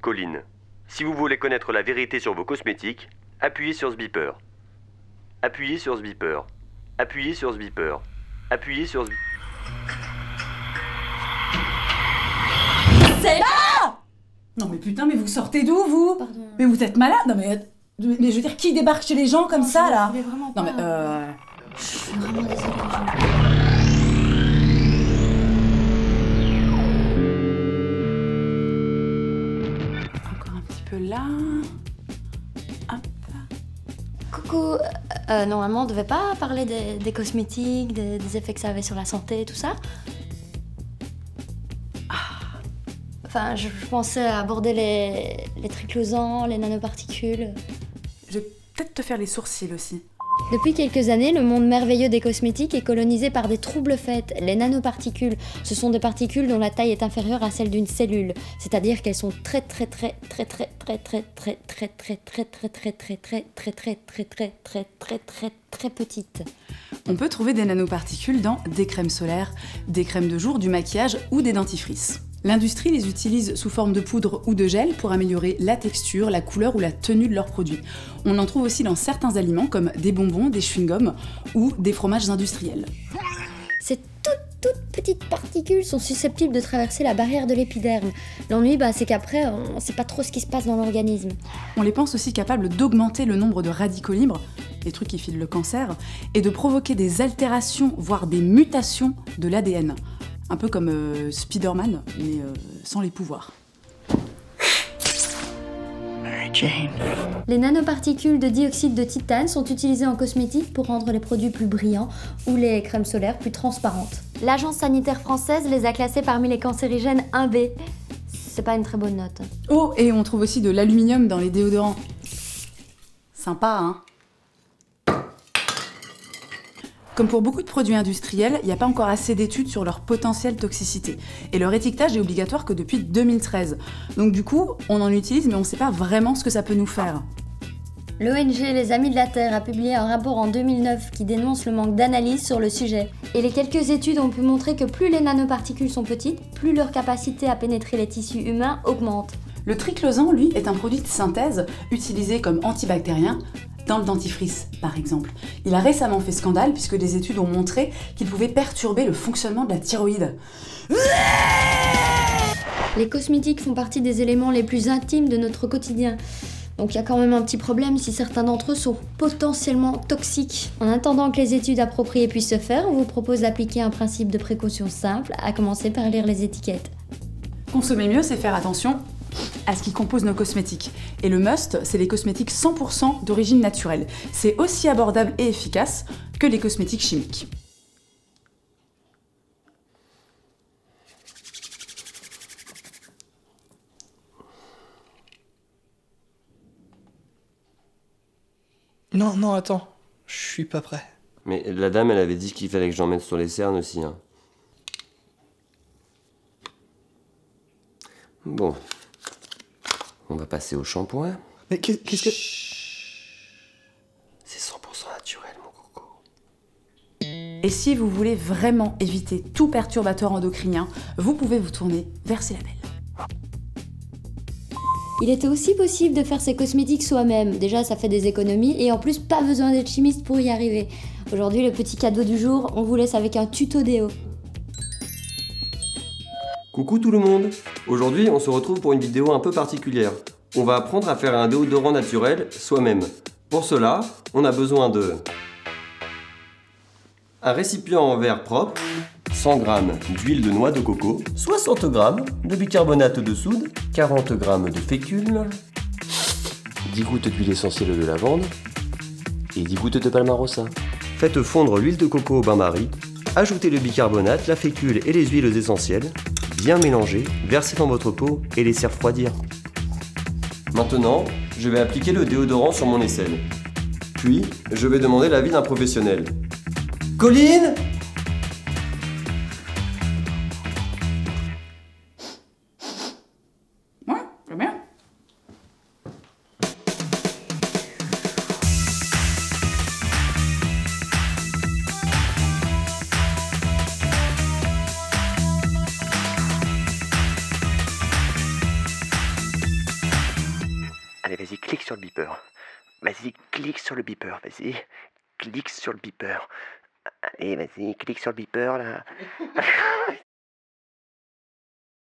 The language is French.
Colline. Si vous voulez connaître la vérité sur vos cosmétiques, appuyez sur ce beeper. Appuyez sur ce beeper. Appuyez sur ce beeper. Appuyez sur ce... C'est là. Non mais putain, mais vous sortez d'où vous? Pardon. Mais vous êtes malade? Non mais je veux dire, qui débarque chez les gens comme ça là? Vraiment Non pas. mais Je suis vraiment désolée. encore un petit peu là. Hop. Coucou, normalement on devait pas parler des cosmétiques, des effets que ça avait sur la santé, tout ça. Enfin, je pensais aborder les triclosans, les nanoparticules. Je vais peut-être te faire les sourcils aussi. Depuis quelques années, le monde merveilleux des cosmétiques est colonisé par des troubles faits. Les nanoparticules, ce sont des particules dont la taille est inférieure à celle d'une cellule, c'est-à-dire qu'elles sont très petites. On peut trouver des nanoparticules dans des crèmes solaires, des crèmes de jour, du maquillage ou des dentifrices. L'industrie les utilise sous forme de poudre ou de gel pour améliorer la texture, la couleur ou la tenue de leurs produits. On en trouve aussi dans certains aliments comme des bonbons, des chewing-gums ou des fromages industriels. Ces toutes petites particules sont susceptibles de traverser la barrière de l'épiderme. L'ennui, c'est qu'après, on ne sait pas trop ce qui se passe dans l'organisme. On les pense aussi capables d'augmenter le nombre de radicaux libres, les trucs qui filent le cancer, et de provoquer des altérations, voire des mutations de l'ADN. Un peu comme Spider-Man, mais sans les pouvoirs. Mary Jane. Les nanoparticules de dioxyde de titane sont utilisées en cosmétique pour rendre les produits plus brillants ou les crèmes solaires plus transparentes. L'Agence sanitaire française les a classés parmi les cancérigènes 1B. C'est pas une très bonne note. Oh, et on trouve aussi de l'aluminium dans les déodorants. Sympa, hein? Comme pour beaucoup de produits industriels, il n'y a pas encore assez d'études sur leur potentielle toxicité. Et leur étiquetage est obligatoire que depuis 2013. Donc du coup, on en utilise mais on ne sait pas vraiment ce que ça peut nous faire. L'ONG Les Amis de la Terre a publié un rapport en 2009 qui dénonce le manque d'analyse sur le sujet. Et les quelques études ont pu montrer que plus les nanoparticules sont petites, plus leur capacité à pénétrer les tissus humains augmente. Le triclosan, lui, est un produit de synthèse utilisé comme antibactérien dans le dentifrice, par exemple. Il a récemment fait scandale puisque des études ont montré qu'il pouvait perturber le fonctionnement de la thyroïde. Les cosmétiques font partie des éléments les plus intimes de notre quotidien. Donc il y a quand même un petit problème si certains d'entre eux sont potentiellement toxiques. En attendant que les études appropriées puissent se faire, on vous propose d'appliquer un principe de précaution simple, à commencer par lire les étiquettes. Consommer mieux, c'est faire attention à ce qui compose nos cosmétiques. Et le must, c'est les cosmétiques 100% d'origine naturelle. C'est aussi abordable et efficace que les cosmétiques chimiques. Non, attends. Je suis pas prêt. Mais la dame, elle avait dit qu'il fallait que j'en mette sur les cernes aussi, hein. Bon. On va passer au shampoing. Mais qu'est-ce que... C'est 100% naturel, mon coco. Et si vous voulez vraiment éviter tout perturbateur endocrinien, vous pouvez vous tourner vers ces labels. Il était aussi possible de faire ses cosmétiques soi-même. Déjà, ça fait des économies et en plus, pas besoin d'être chimiste pour y arriver. Aujourd'hui, le petit cadeau du jour, on vous laisse avec un tuto déo. Coucou tout le monde. Aujourd'hui, on se retrouve pour une vidéo un peu particulière. On va apprendre à faire un déodorant naturel soi-même. Pour cela, on a besoin de un récipient en verre propre, 100 g d'huile de noix de coco, 60 g de bicarbonate de soude, 40 g de fécule, 10 gouttes d'huile essentielle de lavande et 10 gouttes de palmarosa. Faites fondre l'huile de coco au bain-marie, ajoutez le bicarbonate, la fécule et les huiles essentielles, bien mélanger, versez dans votre pot et laissez refroidir. Maintenant, je vais appliquer le déodorant sur mon aisselle. Puis, je vais demander l'avis d'un professionnel. Colline ? Ouais, très bien. Allez, vas-y, clique sur le beeper. Vas-y, clique sur le beeper, vas-y. Clique sur le beeper. Allez, vas-y, clique sur le beeper, là.